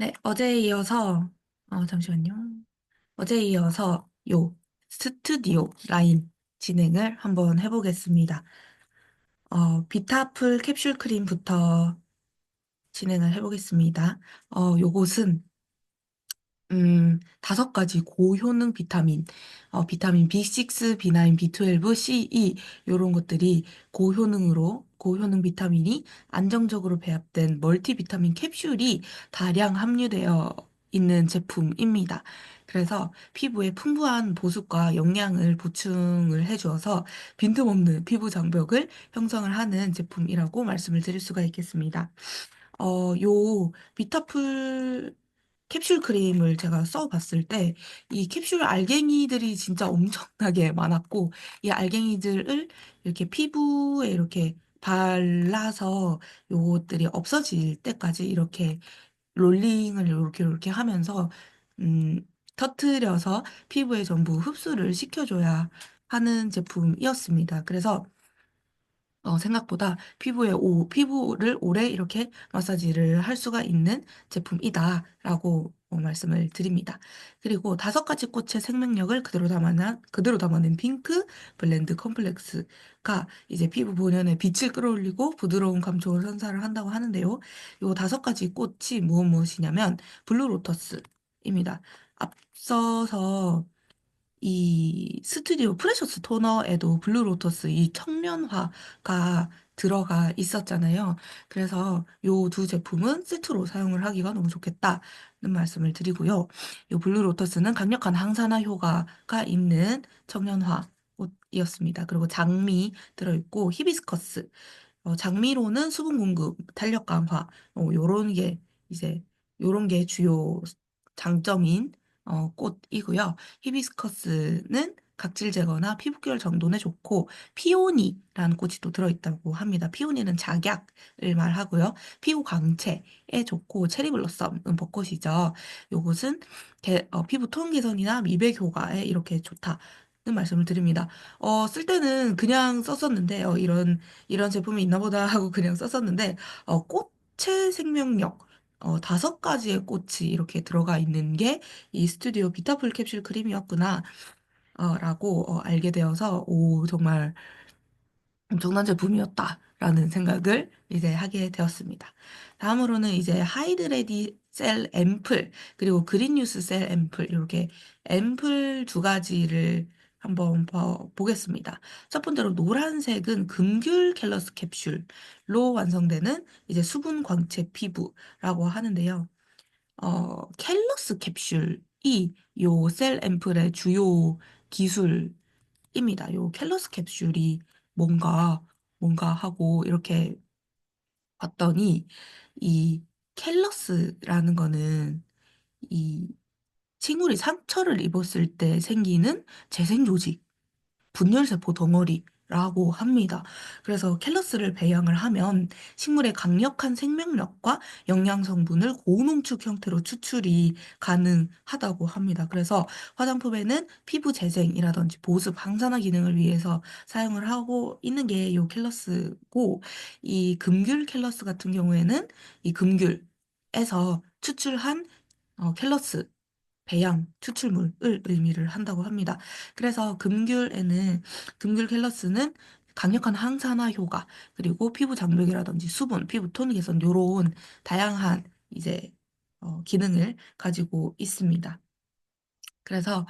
네, 잠시만요. 어제에 이어서 스튜디오 라인 진행을 한번 해보겠습니다. 비타풀 캡슐 크림부터 진행을 해보겠습니다. 요것은 5가지 고효능 비타민, 비타민 B6, B9, B12, CE, 요런 것들이 고효능 비타민이 안정적으로 배합된 멀티비타민 캡슐이 다량 함유되어 있는 제품입니다. 그래서 피부에 풍부한 보습과 영양을 보충을 해주어서 빈틈없는 피부 장벽을 형성을 하는 제품이라고 말씀을 드릴 수가 있겠습니다. 요 비타풀 캡슐 크림을 제가 써봤을 때, 이 캡슐 알갱이들이 진짜 엄청나게 많았고, 이 알갱이들을 이렇게 피부에 이렇게 발라서 요것들이 없어질 때까지 이렇게 롤링을 이렇게 하면서, 터트려서 피부에 전부 흡수를 시켜줘야 하는 제품이었습니다. 그래서 생각보다 피부를 오래 이렇게 마사지를 할 수가 있는 제품이다라고 말씀을 드립니다. 그리고 5가지 꽃의 생명력을 그대로 담아낸 핑크 블렌드 컴플렉스가 이제 피부 본연의 빛을 끌어올리고 부드러운 감촉을 선사를 한다고 하는데요. 요 5가지 꽃이 무엇이냐면 블루로터스입니다. 앞서서 이 스튜디오 프레셔스 토너에도 블루로터스 이 청련화가 들어가 있었잖아요. 그래서 요 두 제품은 세트로 사용을 하기가 너무 좋겠다는 말씀을 드리고요. 요 블루로터스는 강력한 항산화 효과가 있는 청련화 꽃이었습니다. 그리고 장미 들어있고 히비스커스, 장미로는 수분 공급, 탄력 강화, 요런 게 이제 요런 게 주요 장점인 꽃이고요. 히비스커스는 각질 제거나 피부결 정돈에 좋고 피오니라는 꽃이 또 들어있다고 합니다. 피오니는 작약을 말하고요. 피부 광채에 좋고 체리블러썸은 벚꽃이죠. 요것은 피부 톤 개선이나 미백 효과에 이렇게 좋다는 말씀을 드립니다. 쓸 때는 그냥 썼었는데 이런 제품이 있나 보다 하고 그냥 썼었는데 꽃의 생명력 5가지의 꽃이 이렇게 들어가 있는 게 이 스튜디오 비타풀 캡슐 크림이었구나, 라고 알게 되어서, 오, 정말 엄청난 제품이었다라는 생각을 이제 하게 되었습니다. 다음으로는 이제 하이드레디 셀 앰플, 그리고 그린뉴스 셀 앰플, 이렇게 앰플 2가지를 한번 보겠습니다. 첫 번째로 노란색은 금귤 캘러스 캡슐로 완성되는 이제 수분 광채 피부라고 하는데요. 캘러스 캡슐이 요 셀 앰플의 주요 기술입니다. 요 캘러스 캡슐이 뭔가 하고 이렇게 봤더니 이 캘러스라는 거는 이 식물이 상처를 입었을 때 생기는 재생 조직, 분열세포 덩어리라고 합니다. 그래서 캘러스를 배양을 하면 식물의 강력한 생명력과 영양 성분을 고농축 형태로 추출이 가능하다고 합니다. 그래서 화장품에는 피부 재생이라든지 보습, 항산화 기능을 위해서 사용을 하고 있는 게 이 캘러스고, 이 금귤 캘러스 같은 경우에는 이 금귤에서 추출한 캘러스 배양, 추출물을 의미를 한다고 합니다. 그래서 금귤 캘러스는 강력한 항산화 효과, 그리고 피부 장벽이라든지 수분, 피부 톤 개선, 요런 다양한 이제 기능을 가지고 있습니다. 그래서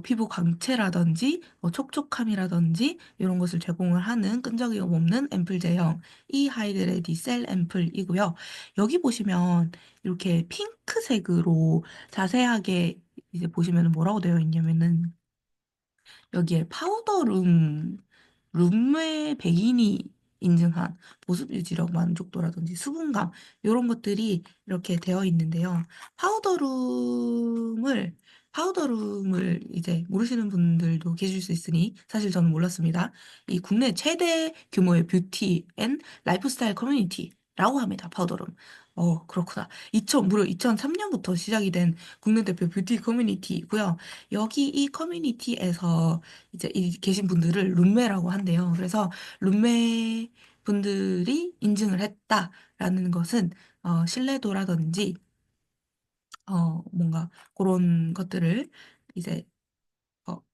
피부 광채라든지 촉촉함이라든지 이런 것을 제공을 하는 끈적임 없는 앰플 제형 이 하이드레디 셀 앰플이고요. 여기 보시면 이렇게 핑크색으로 자세하게 이제 보시면 뭐라고 되어 있냐면은 여기에 룸메 백인이 인증한 보습 유지력 만족도라든지 수분감 이런 것들이 이렇게 되어 있는데요. 파우더룸을 파우더룸을 이제 모르시는 분들도 계실 수 있으니 사실 저는 몰랐습니다. 이 국내 최대 규모의 뷰티 앤 라이프스타일 커뮤니티라고 합니다. 파우더룸. 그렇구나. 무려 2003년부터 시작이 된 국내 대표 뷰티 커뮤니티이고요. 여기 이 커뮤니티에서 이제 계신 분들을 룸메라고 한대요. 그래서 룸메 분들이 인증을 했다라는 것은 신뢰도라든지 뭔가 그런 것들을 이제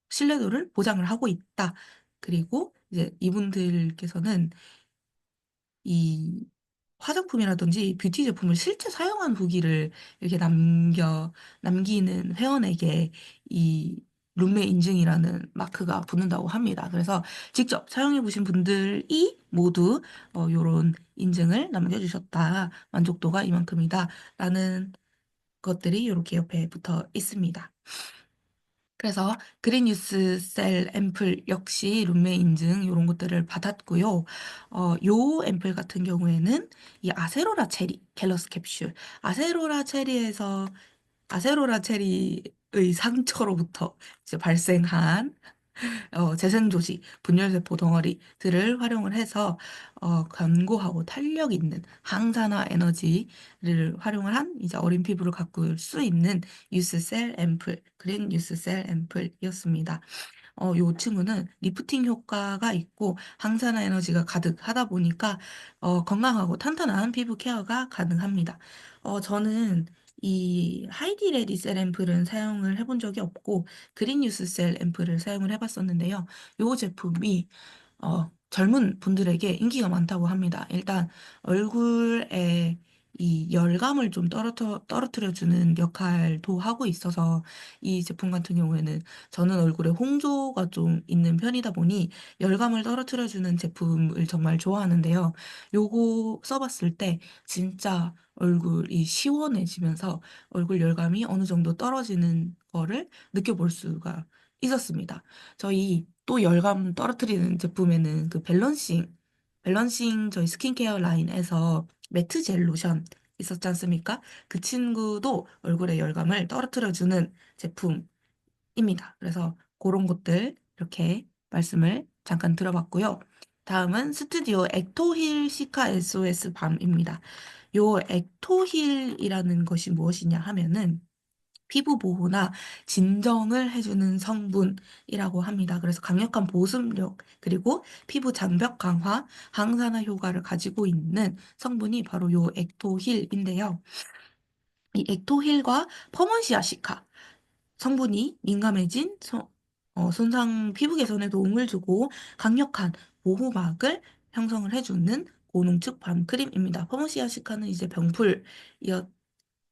신뢰도를 보장을 하고 있다. 그리고 이제 이분들께서는 이 화장품이라든지 뷰티 제품을 실제 사용한 후기를 이렇게 남기는 회원에게 이 룸메 인증이라는 마크가 붙는다고 합니다. 그래서 직접 사용해 보신 분들이 모두 요런 인증을 남겨주셨다. 만족도가 이만큼이다. 라는 것들이 이렇게 옆에 붙어 있습니다. 그래서 그린 뉴스 셀 앰플 역시 룸메 인증 이런 것들을 받았고요. 요 앰플 같은 경우에는 이 아세로라 체리 갤러스 캡슐 아세로라 체리의 상처로부터 이제 발생한 재생조직, 분열세포 덩어리들을 활용을 해서 견고하고 탄력 있는 항산화 에너지를 활용을 한 이제 어린 피부를 가꿀 수 있는 유스셀 앰플, 그린 유스셀 앰플이었습니다. 요 친구는 리프팅 효과가 있고 항산화 에너지가 가득하다 보니까 건강하고 탄탄한 피부 케어가 가능합니다. 저는 이 하이디 레디 셀 앰플은 사용을 해본 적이 없고 그린 뉴스 셀 앰플을 사용을 해봤었는데요. 요 제품이 젊은 분들에게 인기가 많다고 합니다. 일단 얼굴에 이 열감을 좀 떨어뜨려주는 역할도 하고 있어서 이 제품 같은 경우에는 저는 얼굴에 홍조가 좀 있는 편이다 보니 열감을 떨어뜨려주는 제품을 정말 좋아하는데요. 요거 써봤을 때 진짜 얼굴이 시원해지면서 얼굴 열감이 어느 정도 떨어지는 거를 느껴볼 수가 있었습니다. 저희 또 열감 떨어뜨리는 제품에는 그 밸런싱 저희 스킨케어 라인에서 매트 젤 로션 있었지 않습니까? 그 친구도 얼굴에 열감을 떨어뜨려주는 제품입니다. 그래서 그런 것들 이렇게 말씀을 잠깐 들어봤고요. 다음은 스튜디오 액토힐 시카 SOS 밤입니다. 요 액토힐이라는 것이 무엇이냐 하면은 피부 보호나 진정을 해주는 성분이라고 합니다. 그래서 강력한 보습력, 그리고 피부 장벽 강화, 항산화 효과를 가지고 있는 성분이 바로 요 액토힐인데요. 이 액토힐과 퍼먼시아 시카 성분이 민감해진 손상 피부 개선에 도움을 주고 강력한 보호막을 형성을 해주는 고농축 밤크림입니다. 퍼머시아 시카는 이제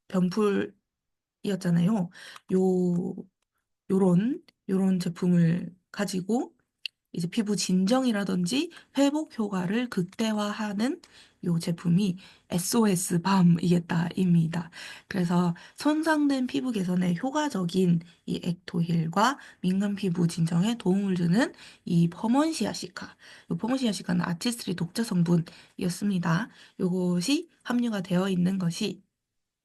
병풀이었잖아요. 요 요런 제품을 가지고 이제 피부 진정이라든지 회복 효과를 극대화하는 요 제품이 SOS 밤이겠다입니다. 그래서 손상된 피부 개선에 효과적인 이 액토힐과 민감 피부 진정에 도움을 주는 이 퍼먼시아 시카. 요 퍼먼시아 시카는 아티스트리 독자 성분이었습니다. 요것이 함유가 되어 있는 것이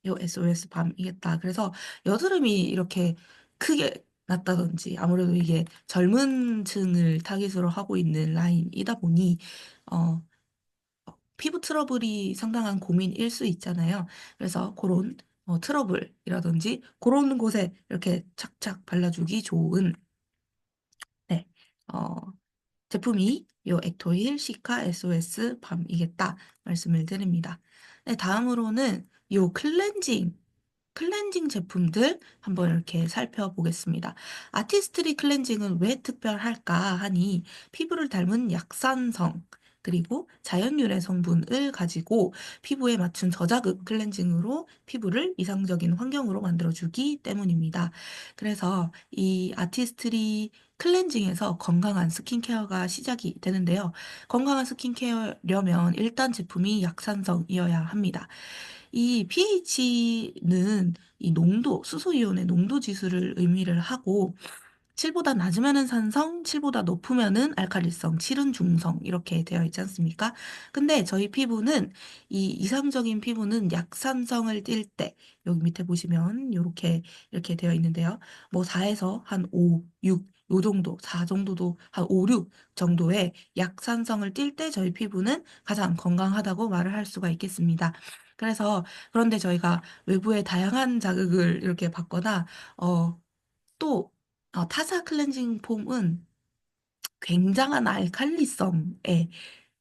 요 SOS 밤이겠다. 그래서 여드름이 이렇게 크게 났다든지 아무래도 이게 젊은 층을 타깃으로 하고 있는 라인이다 보니 어, 피부 트러블이 상당한 고민일 수 있잖아요. 그래서 그런 트러블이라든지 그런 곳에 이렇게 착착 발라주기 좋은 네, 어, 제품이 요 액토힐 시카 SOS 밤이겠다 말씀을 드립니다. 네, 다음으로는 요 클렌징 제품들 한번 이렇게 살펴보겠습니다. 아티스트리 클렌징은 왜 특별할까 하니 피부를 닮은 약산성 그리고 자연유래 성분을 가지고 피부에 맞춘 저자극 클렌징으로 피부를 이상적인 환경으로 만들어주기 때문입니다. 그래서 이 아티스트리 클렌징에서 건강한 스킨케어가 시작이 되는데요. 건강한 스킨케어려면 일단 제품이 약산성이어야 합니다. 이 pH는 이 농도, 수소이온의 농도 지수를 의미를 하고 7보다 낮으면은 산성, 7보다 높으면은 알칼리성, 7은 중성 이렇게 되어 있지 않습니까? 근데 저희 피부는 이 이상적인 피부는 약산성을 띌 때 여기 밑에 보시면 이렇게 되어 있는데요. 뭐 4에서 한 5, 6 요 정도, 4 정도도 한 5, 6 정도의 약산성을 띌 때 저희 피부는 가장 건강하다고 말을 할 수가 있겠습니다. 그런데 저희가 외부의 다양한 자극을 이렇게 받거나 또 타사 클렌징 폼은 굉장한 알칼리성의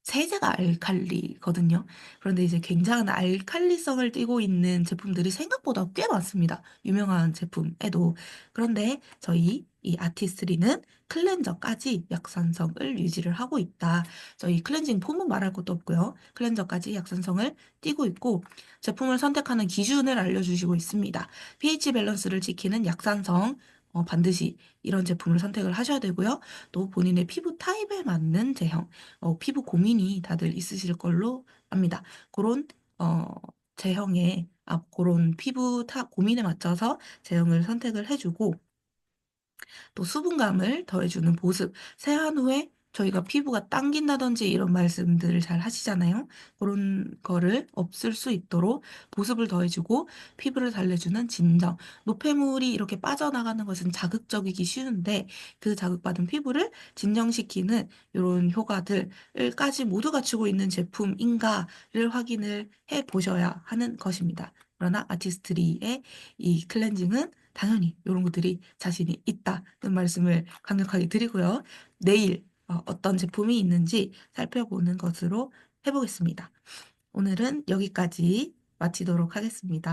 세제가 알칼리거든요. 그런데 이제 굉장한 알칼리성을 띠고 있는 제품들이 생각보다 꽤 많습니다. 유명한 제품에도. 그런데 저희 이 아티스트리는 클렌저까지 약산성을 유지를 하고 있다. 저희 클렌징 폼은 말할 것도 없고요. 클렌저까지 약산성을 띠고 있고 제품을 선택하는 기준을 알려주시고 있습니다. pH 밸런스를 지키는 약산성 반드시 이런 제품을 선택을 하셔야 되고요. 또 본인의 피부 타입에 맞는 제형, 피부 고민이 다들 있으실 걸로 압니다. 그런 어, 제형의 그런 피부 고민에 맞춰서 제형을 선택을 해주고 또 수분감을 더해주는 보습. 세안 후에 저희가 피부가 당긴다든지 이런 말씀들을 잘 하시잖아요. 그런 거를 없을 수 있도록 보습을 더해주고 피부를 달래주는 진정. 노폐물이 이렇게 빠져나가는 것은 자극적이기 쉬운데 그 자극받은 피부를 진정시키는 이런 효과들을까지 모두 갖추고 있는 제품인가를 확인을 해 보셔야 하는 것입니다. 그러나 아티스트리의 이 클렌징은 당연히 이런 것들이 자신이 있다는 말씀을 강력하게 드리고요. 내일 어떤 제품이 있는지 살펴보는 것으로 해보겠습니다. 오늘은 여기까지 마치도록 하겠습니다.